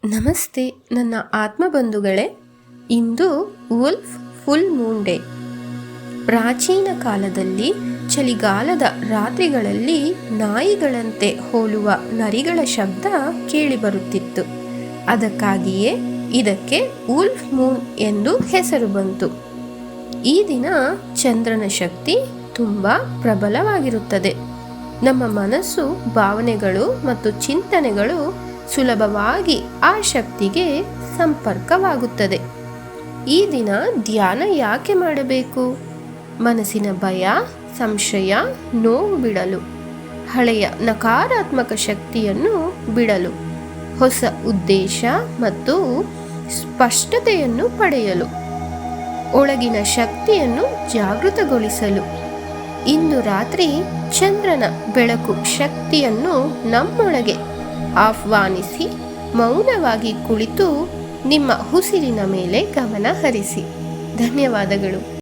ನಮಸ್ತೆ ನನ್ನ ಆತ್ಮಬಂಧುಗಳೇ. ಇಂದು wolf full Moon day. ಪ್ರಾಚೀನ ಕಾಲದಲ್ಲಿ ಚಳಿಗಾಲದ ರಾತ್ರಿಗಳಲ್ಲಿ ನಾಯಿಗಳಂತೆ ಹೋಲುವ ನರಿಗಳ ಶಬ್ದ ಕೇಳಿಬರುತ್ತಿತ್ತು. ಅದಕ್ಕಾಗಿಯೇ ಇದಕ್ಕೆ ವುಲ್ಫ್ ಮೂನ್ ಎಂದು ಹೆಸರು ಬಂತು. ಈ ದಿನ ಚಂದ್ರನ ಶಕ್ತಿ ತುಂಬ ಪ್ರಬಲವಾಗಿರುತ್ತದೆ. ನಮ್ಮ ಮನಸ್ಸು, ಭಾವನೆಗಳು ಮತ್ತು ಚಿಂತನೆಗಳು ಸುಲಭವಾಗಿ ಆ ಶಕ್ತಿಗೆ ಸಂಪರ್ಕವಾಗುತ್ತದೆ. ಈ ದಿನ ಧ್ಯಾನ ಯಾಕೆ ಮಾಡಬೇಕು? ಮನಸ್ಸಿನ ಭಯ, ಸಂಶಯ, ನೋವು ಬಿಡಲು, ಹಳೆಯ ನಕಾರಾತ್ಮಕ ಶಕ್ತಿಯನ್ನು ಬಿಡಲು, ಹೊಸ ಉದ್ದೇಶ ಮತ್ತು ಸ್ಪಷ್ಟತೆಯನ್ನು ಪಡೆಯಲು, ಒಳಗಿನ ಶಕ್ತಿಯನ್ನು ಜಾಗೃತಗೊಳಿಸಲು. ಇಂದು ರಾತ್ರಿ ಚಂದ್ರನ ಬೆಳಕು ಶಕ್ತಿಯನ್ನು ನಮ್ಮೊಳಗೆ ಆಹ್ವಾನಿಸಿ ಮೌನವಾಗಿ ಕುಳಿತು ನಿಮ್ಮ ಉಸಿರಿನ ಮೇಲೆ ಗಮನ ಹರಿಸಿ. ಧನ್ಯವಾದಗಳು.